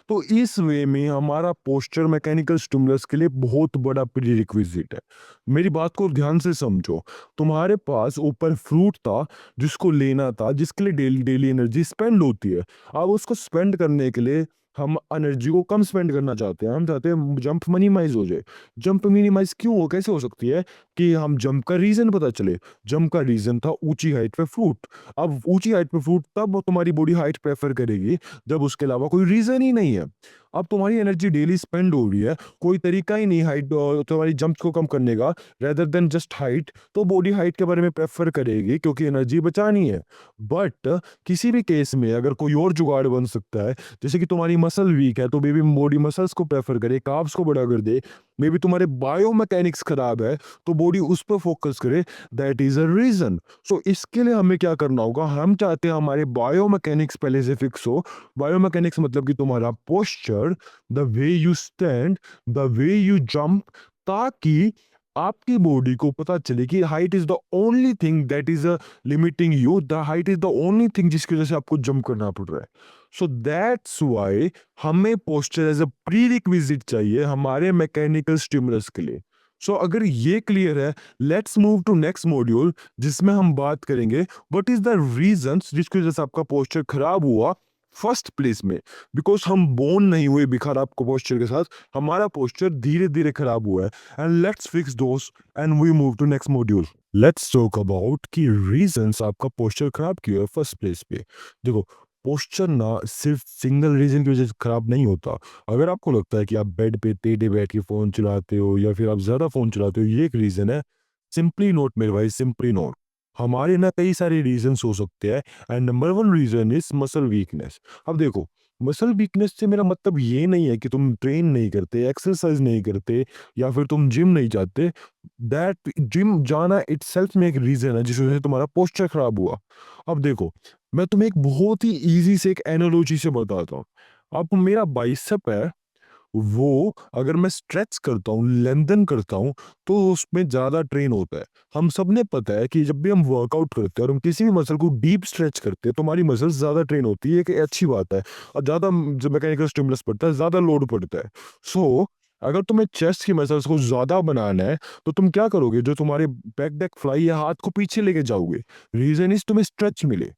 तो इस वे में हमारा पोस्चर मैकेनिकल स्टिमुलस के लिए बहुत बड़ा प्रीरिक्विजिट है। मेरी बात को ध्यान से समझो। तुम्हारे पास ऊपर फ्रूट था जिसको लेना था, जिसके लिए डेली डेली एनर्जी स्पेंड होती है। अब उसको स्पेंड करने के लिए हम एनर्जी को कम स्पेंड करना चाहते हैं, हम चाहते हैं जंप मिनिमाइज हो जाए। जंप मिनिमाइज क्यों हो, कैसे हो सकती है? कि हम जंप का रीजन पता चले। जंप का रीजन था ऊंची हाइट पे फ्रूट। अब ऊंची हाइट पे फ्रूट तब तुम्हारी बॉडी हाइट प्रेफर करेगी जब उसके अलावा कोई रीजन ही नहीं है। अब तुम्हारी एनर्जी डेली स्पेंड हो रही है, कोई तरीका ही नहीं हाइट तुम्हारी जंप को कम करने का, रेदर देन जस्ट हाइट, तो बॉडी हाइट के बारे में प्रेफर करेगी क्योंकि एनर्जी बचानी है। बट किसी भी केस में अगर कोई और जुगाड़ बन सकता है, जैसे कि तुम्हारी मसल वीक है तो मे बी बॉडी मसल्स को प्रेफर करे, कार्ब्स को बड़ा कर दे, मे बी तुम्हारे बायोमैकेनिक्स खराब है तो बॉडी उस पर फोकस करे, दैट इज अ रीजन। सो इसके लिए हमें क्या करना होगा, हम चाहते हैं हमारे बायोमैकेनिक्स पहले से फिक्स हो। बायोमैकेनिक्स मतलब कि तुम्हारा posture, the way you stand, the way you jump, ताकि आपकी बॉडी को पता चले कि height is the only thing that is limiting you, the height is the only thing जिसकी वजह से आपको जंप करना पड़ रहा है। सो दैट्स वाई हमें posture as a prerequisite चाहिए हमारे मैकेनिकल स्टिमुलस के लिए। सो अगर ये क्लियर है, let's move to next module, जिसमें हम बात करेंगे व्हाट इज द रीजंस जिसकी वजह से आपका पोस्चर खराब हुआ फर्स्ट प्लेस में। बिकॉज हम बोन नहीं हुए बिखर आपको पोस्चर के साथ, हमारा पोस्चर धीरे धीरे खराब हुआ है। And let's fix those and we move to next module. Let's talk about की रीजंस आपका पोस्चर खराब क्यों है फर्स्ट प्लेस पे। देखो, पोस्चर ना सिर्फ सिंगल रीजन की वजह से खराब नहीं होता। अगर आपको लगता है कि आप बेड पे टेढ़े बैठ के फोन चलाते हो या फिर आप ज्यादा फोन चलाते हो, ये एक रीजन है, सिंपली नोट मेरे भाई, सिंपली नोट। हमारे ना कई सारे रीजंस हो सकते हैं and number one reason is muscle weakness. अब देखो, मसल वीकनेस से मेरा मतलब ये नहीं है कि तुम ट्रेन नहीं करते, एक्सरसाइज नहीं करते या फिर तुम जिम नहीं जाते। दैट जिम जाना इटसेल्फ में एक रीजन है जिस वजह से तुम्हारा पोस्चर खराब हुआ। अब देखो, मैं तुम्हें एक बहुत ही इजी से एक एनालॉजी से बताता हूँ। अब मेरा बाइसेप है, वो अगर मैं स्ट्रेच करता हूँ, लेंथन करता हूँ, तो उसमें ज़्यादा ट्रेन होता है। हम सब ने पता है कि जब भी हम वर्कआउट करते हैं और हम किसी भी मसल को डीप स्ट्रेच करते हैं तो हमारी मसल्स ज़्यादा ट्रेन होती है, एक अच्छी बात है। और ज़्यादा जो मैकेनिकल स्टिमुलस पड़ता है, ज़्यादा लोड पड़ता है। सो अगर तुम्हें चेस्ट की मसल्स को ज़्यादा बनाना है तो तुम क्या करोगे, जो तुम्हारे बैक डेक फ्लाई या हाथ को पीछे लेके जाओगे। रीजन इज तुम्हें स्ट्रेच मिले,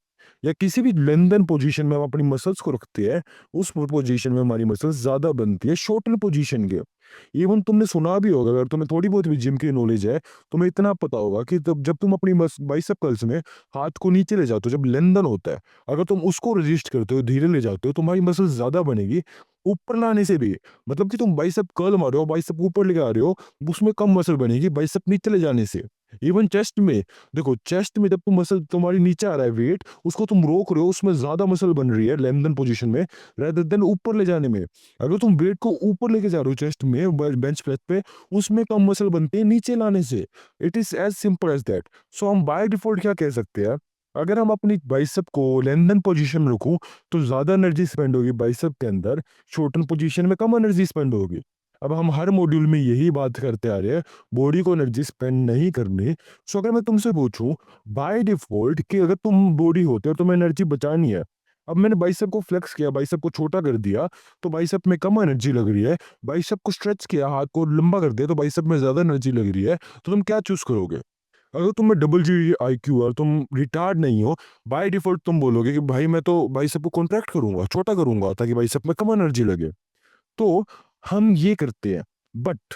या किसी भी लेंदन पोजीशन में हम अपनी मसल्स को रखते हैं, उस पोजीशन में हमारी मसल्स ज्यादा बनती है शॉर्टर पोजीशन के। इवन तुमने सुना भी होगा, अगर तुम्हें थोड़ी बहुत भी जिम की नॉलेज है, तुम्हें इतना पता होगा कि तब जब तुम अपनी बाइसेप कर्ल्स में हाथ को नीचे ले जाते हो, जब लेंदन होता है, अगर तुम उसको रजिस्ट करते हो, धीरे ले जाते हो, तुम्हारी मसल्स ज्यादा बनेगी। ऊपर लाने से भी, मतलब कि तुम बाइसेप कर्ल मार रहे हो, बाइसेप ऊपर लेके आ रहे हो, उसमें कम मसल बनेगी बाइसेप नीचे ले जाने से। इवन चेस्ट में, देखो चेस्ट में जब तुम मसल तुम्हारी नीचे आ रहा है वेट, उसको तुम रोक रहे हो, उसमें ज्यादा मसल बन रही है लेंदन पोजीशन में, रेदर देन ऊपर ले जाने में। अगर तुम वेट को ऊपर लेके जा रहे हो चेस्ट में बेंच प्रेस पे, उसमें कम मसल बनती है नीचे लाने से। It is as simple as that. So हम बाय डिफॉल्ट क्या कह सकते हैं, अगर हम अपनी बाइसेप को लेंदन पोजीशन में रखूं तो ज्यादा एनर्जी स्पेंड होगी बाइसेप के अंदर, शॉर्टन पोजीशन में कम एनर्जी स्पेंड होगी। अब हम हर मॉड्यूल में यही बात करते आ रहे हैं, बॉडी को एनर्जी स्पेंड नहीं करनी। सो अगर मैं तुमसे पूछूं बाय डिफॉल्ट कि अगर तुम बॉडी होते हो तो तुम्हें एनर्जी बचानी है, अब मैंने बाइसेप को फ्लेक्स किया, बाइसेप को छोटा कर दिया, तो बाइसेप में कम एनर्जी लग रही है। बाइसेप को स्ट्रेच किया, हाथ को लंबा कर दिया, तो बाइसेप में ज्यादा एनर्जी लग रही है। तो तुम क्या चूज करोगे? अगर तुम्हें डबल जी आईक्यू और तुम रिटार्ड नहीं हो, बाय डिफॉल्ट तुम बोलोगे कि भाई मैं तो बाइसेप को कॉन्ट्रैक्ट करूंगा, छोटा करूंगा ताकि बाइसेप में कम एनर्जी लगे। तो हम ये करते हैं। बट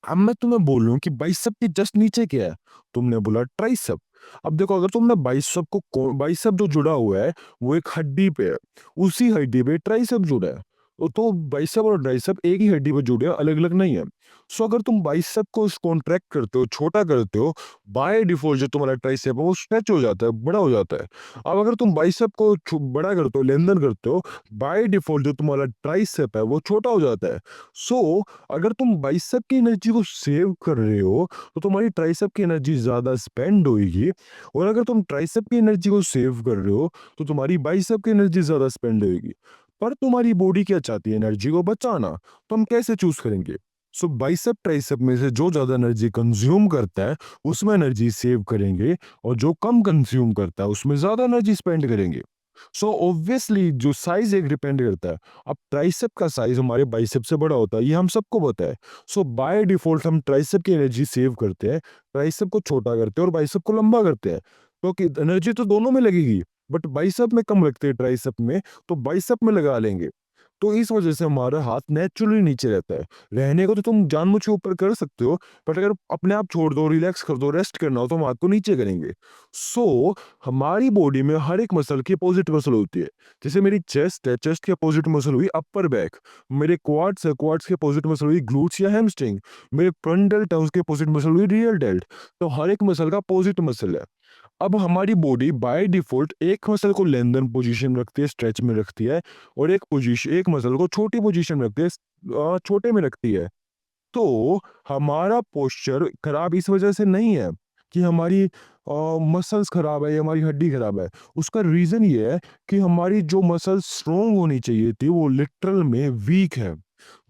अब मैं तुम्हें बोल रहा हूँ कि बाइसेप के जस्ट नीचे क्या है, तुमने बोला ट्राइसेप। अब देखो, अगर तुमने बाइसेप को, बाइसेप जो जुड़ा हुआ है वो एक हड्डी पे है, उसी हड्डी पे ट्राइसेप जुड़ा है। तो बाइसेप और ट्राइसेप एक ही हड्डी पे जुड़े हैं, अलग अलग नहीं है। सो अगर तुम बाइसेप को कॉन्ट्रैक्ट करते हो, छोटा करते हो, बाय डिफॉल्ट जो तुम्हारा ट्राइसेप है वो स्ट्रेच हो जाता है, बड़ा हो जाता है। अब अगर तुम बाइसेप को बड़ा करते हो, लेंदन करते हो, बाय डिफॉल्ट जो तुम्हारा ट्राइसेप है वो छोटा हो जाता है। सो अगर तुम बाइसेप की एनर्जी को सेव कर रहे हो तो तुम्हारी ट्राइसेप की एनर्जी ज्यादा स्पेंड होगी, और अगर तुम ट्राइसेप की एनर्जी को सेव कर रहे हो तो तुम्हारी बाइसेप की एनर्जी ज्यादा स्पेंड होगी। पर तुम्हारी बॉडी क्या चाहती है? एनर्जी को बचाना। तो हम कैसे चूज करेंगे? सो बाइसेप ट्राइसेप में से जो ज्यादा एनर्जी कंज्यूम करता है उसमें एनर्जी सेव करेंगे, और जो कम कंज्यूम करता है उसमें ज्यादा एनर्जी स्पेंड करेंगे। सो ऑब्वियसली जो साइज एक डिपेंड करता है। अब ट्राइसेप का साइज हमारे बाइसेप से बड़ा होता है, ये हम सबको पता है। सो बाय डिफॉल्ट हम ट्राइसेप की एनर्जी सेव करते हैं, ट्राइसेप को छोटा करते हैं और बाइसेप को लंबा करते हैं, क्योंकि एनर्जी तो दोनों में लगेगी, बट बाइसेप में कम लगती है ट्राइसेप में, तो बाइसेप में लगा लेंगे। तो इस वजह से हमारा हाथ नेचुरली नीचे रहता है। रहने को तो तुम जानबूझ के ऊपर कर सकते हो, बट अगर अपने आप छोड़ दो, रिलैक्स कर दो, रेस्ट करना हो तो हम हाथ को नीचे करेंगे। सो हमारी बॉडी में हर एक मसल की अपोजिट मसल होती है। जैसे मेरी चेस्ट है, चेस्ट की अपोजिट मसल हुई अपर बैक। मेरे क्वाड्स है, क्वाड्स की अपोजिट मसल हुई ग्लूट्स या हैमस्ट्रिंग। मेरे फ्रंट डेल्ट है, उसकी अपोजिट मसल हुई रियल डेल्ट। तो हर एक मसल का अपोजिट मसल है। अब हमारी बॉडी बाय डिफॉल्ट एक मसल को लेंथन पोजीशन में रखती है, स्ट्रेच में रखती है, और एक मसल को छोटी पोजीशन में रखती है, छोटे में रखती है। तो हमारा पोस्चर खराब इस वजह से नहीं है कि हमारी मसल्स खराब है या हमारी हड्डी खराब है। उसका रीजन ये है कि हमारी जो मसल स्ट्रोंग होनी चाहिए थी वो लिटरल में वीक है।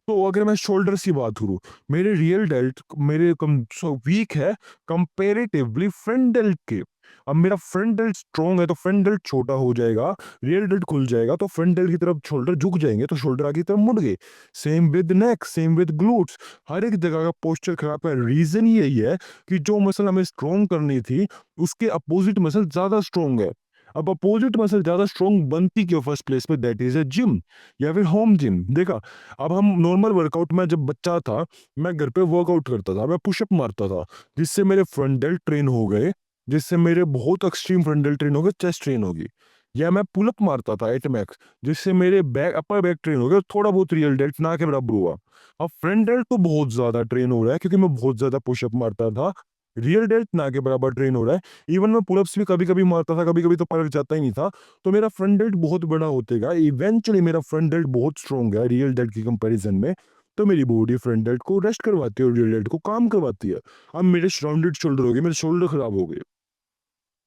तो अगर मैं शोल्डर्स की बात करूँ, मेरे रियल डेल्ट मेरे कम वीक है कंपैरेटिवली फ्रंट डेल्ट के। अब मेरा फ्रंट डेल्ट स्ट्रॉन्ग है तो फ्रंट डेल्ट छोटा हो जाएगा, रियल डेल्ट खुल जाएगा तो फ्रंट डेल्ट की तरफ शोल्डर झुक जाएंगे, तो शोल्डर आगे की तरफ मुड़ गए। Same with neck, same with glutes. हर एक जगह का पोस्चर खराब है। रीजन यही है कि जो मसल हमें स्ट्रॉन्ग करनी थी उसके अपोजिट मसल ज्यादा स्ट्रॉन्ग है। अब अपोजिट मसल ज्यादा स्ट्रॉन्ग बनती क्यों फर्स्ट प्लेस पे? दैट इज अ जिम या फिर होम जिम। देखा, अब हम नॉर्मल वर्कआउट में जब बच्चा था, मैं घर पे वर्कआउट करता था, मैं पुशअप मारता था, जिससे मेरे फ्रंट डेल्ट ट्रेन हो गए, जिससे मेरे बहुत एक्सट्रीम फ्रंट डेल्ट ट्रेन हो गए, चेस्ट ट्रेन होगी। या मैं पुलअप मारता था एट मैक्स, जिससे मेरे बैक अपर बैक ट्रेन हो गया, थोड़ा बहुत रियल डेल्ट ना के बराबर हुआ। अब फ्रंट डेल्ट तो बहुत ज्यादा ट्रेन हो रहा है क्योंकि मैं बहुत ज्यादा पुशअप मारता था। रियल डेल्ट ना के बराबर ट्रेन हो रहा है। इवन मैं पुलअप्स भी कभी कभी मारता था, कभी कभी तो पर जाता ही नहीं था। तो मेरा फ्रंट डेल्ट बहुत बड़ा होतेगा, इवेंचुअली मेरा फ्रंट डेल्ट बहुत स्ट्रॉन्ग है रियल डेल्ट की कंपैरिजन में। तो मेरी बॉडी फ्रंट डेल्ट को रेस्ट करवाती है और रियल डेल्ट को काम करवाती है। अब मेरे सराउंडेड शोल्डर हो गए, मेरे शोल्डर खराब हो गए।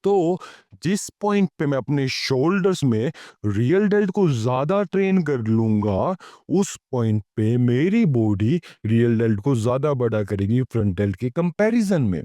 तो जिस पॉइंट पे मैं अपने शोल्डर्स में रियल डेल्ट को ज्यादा ट्रेन कर लूंगा, उस पॉइंट पे मेरी बॉडी रियल डेल्ट को ज्यादा बड़ा करेगी फ्रंट डेल्ट के कंपैरिजन में।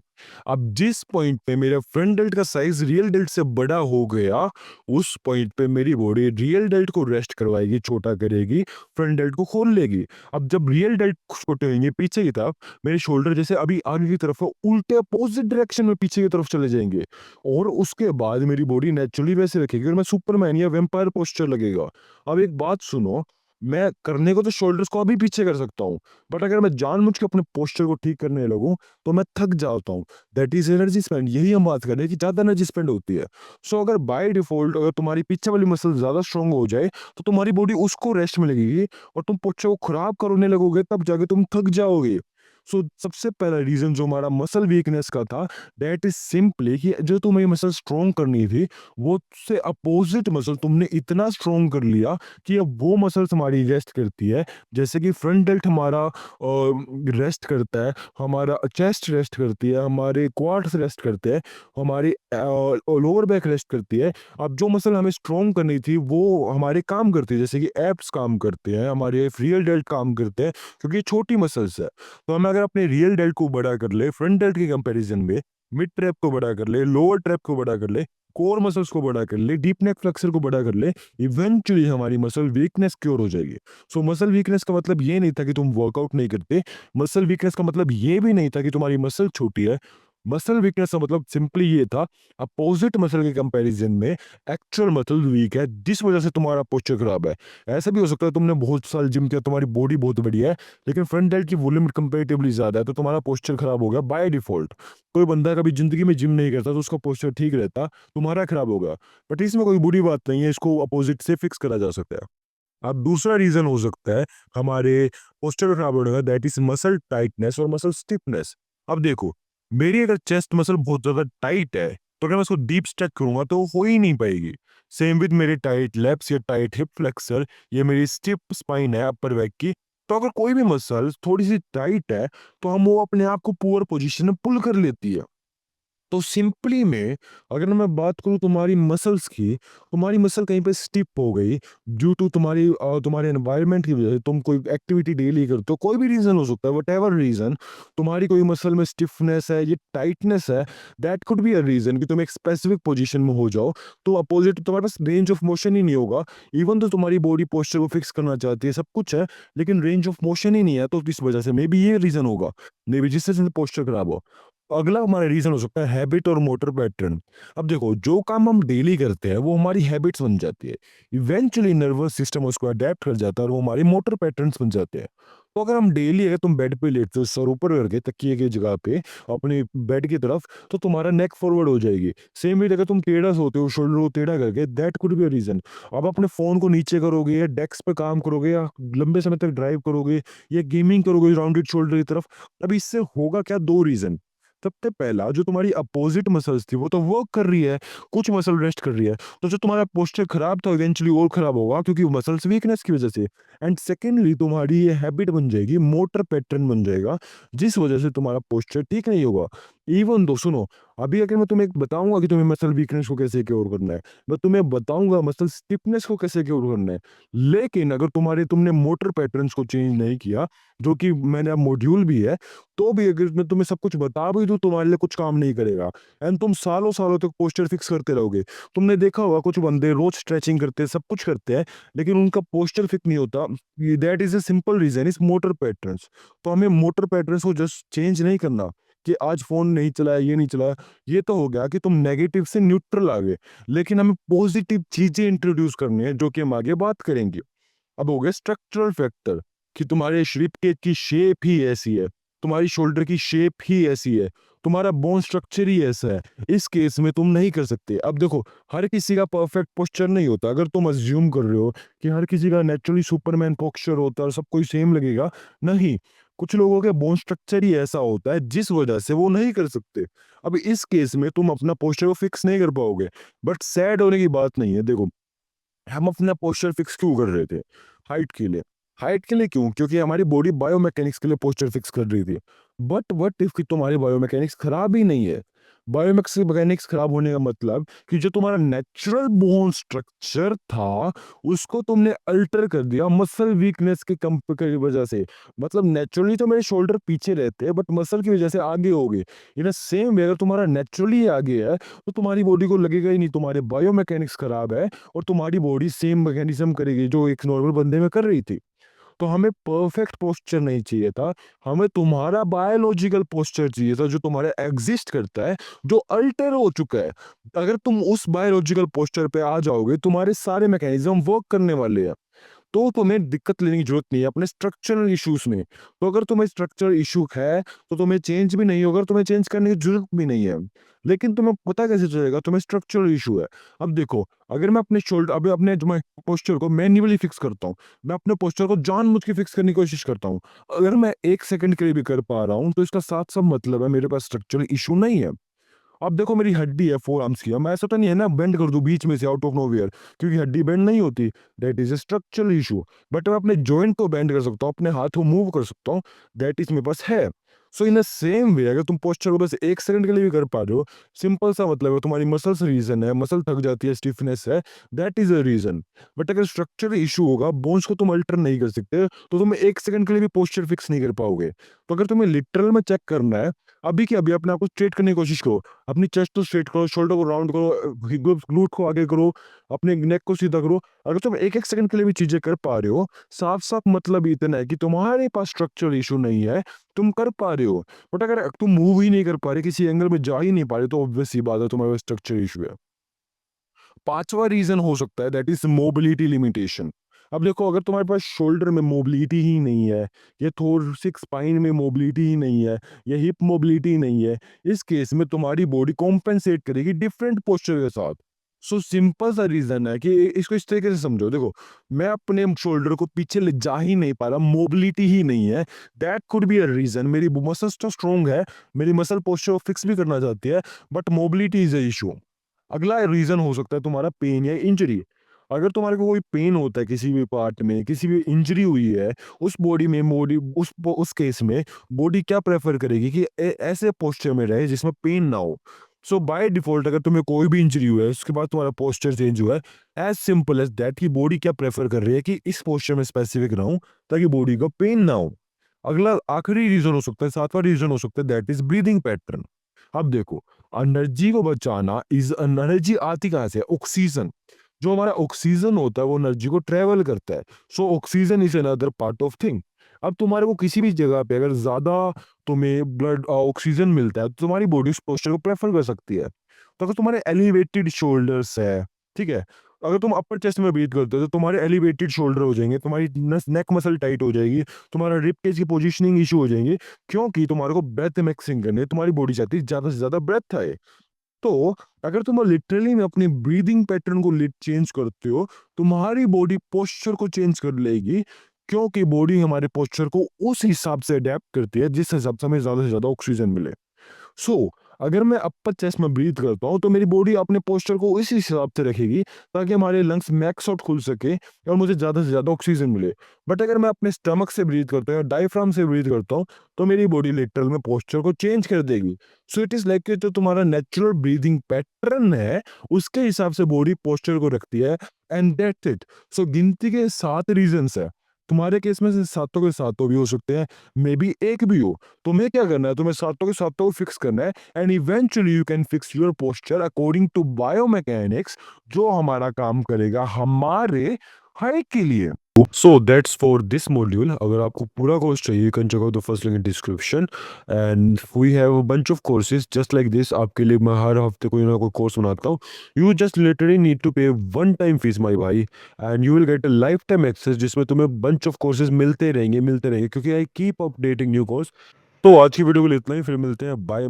अब जिस पॉइंट पे मेरा फ्रंट डेल्ट का साइज रियल डेल्ट से बड़ा हो गया, उस पॉइंट पे मेरी बॉडी रियल डेल्ट को रेस्ट करवाएगी, छोटा करेगी, फ्रंट डेल्ट को खोल लेगी। अब जब रियल डेल्ट छोटे होंगे पीछे की तरफ, मेरे शोल्डर जैसे अभी आगे की तरफ है, उल्टे अपोजिट डायरेक्शन में पीछे की तरफ चले जाएंगे। और उसके बाद मेरी बॉडी नेचुरली वैसे रखेगी और मैं सुपरमैन या वेम्पायर पोस्चर लगेगा। अब एक बात सुनो, मैं करने को तो शोल्डर्स को अभी पीछे कर सकता हूँ, बट अगर मैं जानबूझ के अपने पोस्चर को ठीक करने लगूं तो मैं थक जाता हूँ। That is energy spend. यही हम बात कर रहे हैं कि ज्यादा एनर्जी स्पेंड होती है। सो अगर बाय डिफॉल्ट अगर तुम्हारी पीछे वाली मसल ज्यादा स्ट्रांग हो जाए तो तुम्हारी बॉडी उसको रेस्ट में लगेगी और तुम पोस्चर को खराब करने लगोगे, तब जाके तुम थक जाओगे। सो सबसे पहला रीजन जो हमारा मसल वीकनेस का था, दैट इज सिंपली कि जो तुम्हें मसल स्ट्रॉन्ग करनी थी वो से अपोजिट मसल तुमने इतना स्ट्रॉन्ग कर लिया कि अब वो मसल हमारी रेस्ट करती है। जैसे कि फ्रंट डेल्ट हमारा रेस्ट करता है, हमारा चेस्ट रेस्ट करती है, हमारे क्वाड्स रेस्ट करते हैं, हमारी लोअर बैक रेस्ट करती है। अब जो मसल हमें स्ट्रॉन्ग करनी थी वो हमारे काम करती है, जैसे कि एब्स काम करते हैं, हमारे रियल डेल्ट काम करते हैं, क्योंकि ये छोटी मसल्स है। तो हम अगर अपने रियल डेल्ट को बड़ा कर ले फ्रंट डेल्ट के कंपैरिजन में, मिड ट्रैप को बड़ा कर ले, लोअर ट्रैप को बड़ा कर ले, कोर मसल्स को बड़ा कर ले, डीप नेक फ्लेक्सर को बड़ा कर ले, इवेंचुअली हमारी मसल वीकनेस क्योर हो जाएगी। सो मसल वीकनेस का मतलब ये नहीं था कि तुम वर्कआउट नहीं करते। मसल वीकनेस का मतलब ये भी नहीं था कि तुम्हारी मसल छोटी है। मसल वीकनेस का मतलब सिंपली ये था, अपोजिट मसल के कंपैरिजन में एक्चुअल मसल वीक है, जिस वजह से तुम्हारा पोस्चर खराब है। ऐसा भी हो सकता है तुमने बहुत साल जिम किया, तुम्हारी बॉडी बहुत बढ़िया है, लेकिन फ्रंट डेल्ट की वॉल्यूम कंपैरेटिवली ज्यादा है, तो तुम्हारा पोस्चर खराब हो गया बाय डिफॉल्ट। कोई बंदा कभी जिंदगी में जिम नहीं करता तो उसका पोस्चर ठीक रहता, तुम्हारा खराब होगा। बट इसमें कोई बुरी बात नहीं है, इसको अपोजिट से फिक्स करा जा सकता है। अब दूसरा रीजन हो सकता है हमारे पोस्चर खराब होने का, दैट इज मसल टाइटनेस और मसल स्टिफनेस। अब देखो, मेरी अगर चेस्ट मसल बहुत ज्यादा टाइट है तो अगर मैं उसको डीप स्ट्रेच करूंगा तो वो हो ही नहीं पाएगी। सेम विद मेरे टाइट लेप्स या टाइट हिप फ्लेक्सर, ये मेरी स्टिफ स्पाइन है अपर बैक की। तो अगर कोई भी मसल थोड़ी सी टाइट है तो हम वो अपने आप को पुअर पोजीशन में पुल कर लेती है। तो सिंपली में अगर मैं बात करूं तुम्हारी मसल्स की, तुम्हारी मसल कहीं पे स्टिफ हो गई ड्यू टू तुम्हारे एनवायरनमेंट की वजह से, तुम कोई एक्टिविटी डेली करते हो, कोई भी रीजन हो सकता है, वट एवर रीजन, तुम्हारी कोई मसल में स्टिफनेस है, ये टाइटनेस है, that could be a reason कि तुम एक स्पेसिफिक पोजीशन में हो जाओ। तो अपोजिट तुम्हारे पास रेंज ऑफ मोशन ही नहीं होगा। इवन तो तुम्हारी बॉडी पोस्चर को फिक्स करना चाहती है, सब कुछ है, लेकिन रेंज ऑफ मोशन ही नहीं है, तो इस वजह से मे बी ये रीजन होगा, मे बी जिससे पोस्चर खराब हो। अगला हमारा रीजन हो सकता है हैबिट और मोटर पैटर्न। अब देखो, जो काम हम डेली करते हैं वो हमारी हैबिट्स बन जाती है। इवेंचुअली नर्वस सिस्टम उसको अडेप्ट कर जाता है और वो हमारी मोटर पैटर्न्स बन जाते हैं। तो अगर हम डेली, अगर तुम बेड पे लेटते हो सर ऊपर करके तकिए की जगह पे अपने बेड की तरफ, तो तुम्हारा नेक फॉरवर्ड हो जाएगी। सेम वे अगर तुम टेढ़ा सोते हो शोल्डर को टेढ़ा करके, that could be a reason. अब अपने फोन को नीचे करोगे या डेस्क पे काम करोगे या लंबे समय तक ड्राइव करोगे या गेमिंग करोगे राउंडेड शोल्डर की तरफ। अब इससे होगा क्या, दो रीजन। सबसे पहला, जो तुम्हारी अपोजिट मसल्स थी वो तो वर्क कर रही है, कुछ मसल रेस्ट कर रही है, तो जो तुम्हारा पोस्चर खराब था इवेंचुअली और खराब होगा क्योंकि मसल्स वीकनेस की वजह से। एंड सेकेंडली, तुम्हारी ये हैबिट बन जाएगी, मोटर पैटर्न बन जाएगा, जिस वजह से तुम्हारा पोस्चर ठीक नहीं होगा। इवन दो सुनो, अभी अगर मैं तुम्हें बताऊंगा कि तुम्हें मसल वीकनेस को कैसे क्योर करना है, मैं तुम्हें बताऊंगा मसल स्टिफनेस को कैसे क्योर करना है, लेकिन अगर तुमने मोटर पैटर्न्स को चेंज नहीं किया, जो कि मैंने मॉड्यूल भी है, तो भी अगर मैं तुम्हें सब कुछ बता भी दूं तुम्हारे लिए कुछ काम नहीं करेगा। एंड तुम सालों सालों तक पोस्चर फिक्स करते रहोगे। तुमने देखा होगा कुछ बंदे रोज स्ट्रेचिंग करते हैं, सब कुछ करते हैं, लेकिन उनका पोस्चर फिक्स नहीं होता। That is a simple reason is motor patterns. तो हमें मोटर पैटर्न्स को जस्ट चेंज नहीं करना कि आज फोन नहीं चलाया, ये नहीं चलाया। ये तो हो गया कि तुम नेगेटिव से न्यूट्रल आ गए, लेकिन हमें पॉजिटिव चीजें इंट्रोड्यूस करनी है जो कि हम आगे बात करेंगे। अब हो गया स्ट्रक्चरल फैक्टर, कि तुम्हारे रिब की शेप ही ऐसी है, तुम्हारी शोल्डर की शेप ही ऐसी है, तुम्हारा बोन स्ट्रक्चर ही ऐसा है। इस केस में तुम नहीं कर सकते। अब देखो, हर किसी का परफेक्ट पोस्चर नहीं होता। अगर तुम अज्यूम कर रहे हो कि हर किसी का नेचुरली सुपरमैन पोस्चर होता है और सब कोई सेम लगेगा, नहीं। कुछ लोगों के बोन स्ट्रक्चर ही ऐसा होता है जिस वजह से वो नहीं कर सकते। अब इस केस में तुम अपना पोस्चर को फिक्स नहीं कर पाओगे। बट सैड होने की बात नहीं है। देखो, हम अपना पोस्चर फिक्स क्यों कर रहे थे? हाइट के लिए। हाइट के लिए क्यों? क्योंकि हमारी बॉडी बायोमैकेनिक्स के लिए पोस्चर फिक्स कर रही थी। बट व्हाट इफ कि तुम्हारी बायोमैकेनिक्स खराब ही नहीं है? बायोमैकेनिक्स खराब होने का मतलब कि जो तुम्हारा नेचुरल बोन स्ट्रक्चर था उसको तुमने अल्टर कर दिया मसल वीकनेस के कंप की वजह से। मतलब नेचुरली तो मेरे शोल्डर पीछे रहते हैं, बट मसल की वजह से आगे हो गए। इन सेम वे, अगर तुम्हारा नेचुरली आगे है तो तुम्हारी बॉडी को लगेगा ही नहीं तुम्हारे बायोमैकेनिक्स खराब है, और तुम्हारी बॉडी सेम मैकेनिज्म करेगी जो एक नॉर्मल बंदे में कर रही थी। तो हमें परफेक्ट पोस्चर नहीं चाहिए था, हमें तुम्हारा बायोलॉजिकल पोस्चर चाहिए था जो तुम्हारे एग्जिस्ट करता है, जो अल्टर हो चुका है। अगर तुम उस बायोलॉजिकल पोस्चर पे आ जाओगे, तुम्हारे सारे मैकेनिज्म वर्क करने वाले हैं, तो तुम्हें दिक्कत लेने की जरूरत नहीं है अपने स्ट्रक्चरल इश्यूज में। तो अगर तुम्हें स्ट्रक्चरल इशू है तो तुम्हें चेंज भी नहीं होगा, तुम्हें चेंज करने की जरूरत भी नहीं है। लेकिन तुम्हें पता कैसे चलेगा तुम्हें स्ट्रक्चरल इशू है? अब देखो, अगर मैं अपने शोल्डर, अभी अपने जो मैं पोस्चर को मैन्युअली फिक्स करता हूँ, मैं अपने पोस्चर को जानबूझ के फिक्स करने की कोशिश करता हूँ, अगर मैं 1 सेकंड के लिए भी कर पा रहा हूँ तो इसका साथ सब मतलब है मेरे पास स्ट्रक्चरल इशू नहीं है। अब देखो, मेरी हड्डी है फोर आर्म्स की, अब मैं ऐसा तो नहीं है ना बेंड कर दूं बीच में से आउट ऑफ नोवेयर, क्योंकि हड्डी बेंड नहीं होती। That is a structural issue. But मैं अपने जॉइंट को बेंड कर सकता हूँ, अपने हाथ को मूव कर सकता हूँ, दैट इज मेरे पास है। सो इन द सेम वे, अगर तुम पोस्चर को बस 1 सेकंड के लिए भी कर पा रहे हो, सिंपल सा मतलब है तुम्हारी मसल्स रीजन है, मसल थक जाती है, स्टिफनेस है, that is a reason. But अगर स्ट्रक्चरल इशू होगा, बोन्स को तुम अल्टर नहीं कर सकते, तो तुम 1 सेकंड के लिए भी पोस्चर फिक्स नहीं कर पाओगे। तो अगर तुम्हें लिटरल में चेक करना है, अभी के अभी अपने आप को स्ट्रेट करने की कोशिश करो। अपनी चेस्ट को स्ट्रेट करो, शोल्डर को राउंड करो, ग्लूट को आगे करो, अपने नेक को सीधा करो। अगर तुम 1 1 सेकंड के लिए भी चीजें कर पा रहे हो, साफ साफ मतलब इतना है कि तुम्हारे पास स्ट्रक्चरल इशू नहीं है, तुम कर पा रहे हो। बट अगर तुम मूव ही नहीं कर पा रहे, किसी एंगल में जा ही नहीं पा रहे, तो ऑब्वियस सी बात है तुम्हारे पास स्ट्रक्चरल इशू है। पांचवा रीजन हो सकता है दैट इज मोबिलिटी लिमिटेशन। अब देखो, अगर तुम्हारे पास शोल्डर में मोबिलिटी ही नहीं है, या थोरसिक स्पाइन में मोबिलिटी ही नहीं है, या हिप मोबिलिटी नहीं है, इस केस में तुम्हारी बॉडी कॉम्पेंसेट करेगी डिफरेंट पोस्चर के साथ। सो सिंपल सा रीजन है कि इसको इस तरीके से समझो। देखो, मैं अपने शोल्डर को पीछे ले जा ही नहीं पा रहा, मोबिलिटी ही नहीं है, that could be a reason. मेरी मसल्स तो स्ट्रॉन्ग है, मेरी मसल पोस्चर को फिक्स भी करना चाहती है, but mobility is a issue. अगला रीजन हो सकता है तुम्हारा पेन या इंजरी। अगर तुम्हारे को कोई पेन होता है किसी भी पार्ट में, किसी भी इंजरी हुई है उस बॉडी में, बॉडी उस केस में बॉडी क्या प्रेफर करेगी कि ऐसे पोस्चर में रहे जिसमें पेन ना हो। सो बाय डिफॉल्ट, अगर तुम्हें कोई भी इंजरी हुआ है उसके बाद तुम्हारा पोस्चर चेंज हुआ है, एज सिंपल एज दैट की बॉडी क्या प्रेफर कर रही है कि इस पोस्चर में स्पेसिफिक रहूं ताकि बॉडी को पेन ना हो। अगला आखिरी रीजन हो सकता है, सातवां रीजन हो सकता है, दैट इज ब्रीदिंग पैटर्न। अब देखो, एनर्जी को बचाना इज एनर्जी आती कहां से? ऑक्सीजन। जो हमारा ऑक्सीजन होता है वो एनर्जी को ट्रेवल करता है। So oxygen is another part of thing. अब तुम्हारे को किसी भी जगह पे अगर ज्यादा तुम्हें ब्लड ऑक्सीजन मिलता है तो तुम्हारी बॉडी उस पोस्चर को प्रेफर कर सकती है। तो अगर तुम्हारे एलिवेटेड शोल्डर्स है, ठीक है, अगर तुम अपर चेस्ट में ब्रीथ करते हो तो तुम्हारे एलिवेटेड शोल्डर हो जाएंगे, तुम्हारी नेक मसल टाइट हो जाएगी, तुम्हारा रिब केज की पोजीशनिंग इशू हो जाएंगी, क्योंकि तुम्हारे को ब्रेथ मिक्सिंग करनी, तुम्हारी बॉडी चाहती है ज्यादा से ज्यादा ब्रेथ आए। तो अगर तुम लिटरली में अपनी ब्रीदिंग पैटर्न को चेंज करते हो, तुम्हारी बॉडी पोस्चर को चेंज कर लेगी, क्योंकि बॉडी हमारे पोस्चर को उस हिसाब से अडेप्ट करती है जिस हिसाब से हमें ज्यादा से ज्यादा ऑक्सीजन मिले। सो अगर मैं अपर चेस्ट में ब्रीथ करता हूँ तो मेरी बॉडी अपने पोस्चर को इसी हिसाब से रखेगी ताकि हमारे लंग्स मैक्स आउट खुल सके और मुझे ज़्यादा से ज़्यादा ऑक्सीजन मिले। बट अगर मैं अपने स्टमक से ब्रीथ करता हूँ या डायफ्राम से ब्रीथ करता हूँ तो मेरी बॉडी लिटरल में पोस्चर को चेंज कर देगी। सो इट इज़ लाइक जो तुम्हारा नेचुरल ब्रीदिंग पैटर्न है उसके हिसाब से बॉडी पोस्चर को रखती है, एंड दैट्स इट। सो गिनती के 7 रीजंस है, तुम्हारे केस में से सातों के सातों भी हो सकते हैं, मे बी एक भी हो। तुम्हें क्या करना है, तुम्हें सातों के सातों को फिक्स करना है, and eventually you can fix your posture according to biomechanics, जो हमारा काम करेगा हमारे हाइट के लिए। So that's for this module. अगर आपको पूरा कोर्स चाहिए, you can check out the first link in description, and we have a bunch of courses just like this. आपके लिए मैं हर हफ्ते कोई ना कोई कोर्स बनाता हूँ। You just literally need to pay one time fee my भाई, and you will get a lifetime access जिसमें तुम्हें बंच ऑफ कोर्सेज मिलते रहेंगे क्योंकि I keep updating new course. तो आज की वीडियो के लिए इतना ही, फिर मिलते हैं, बाय।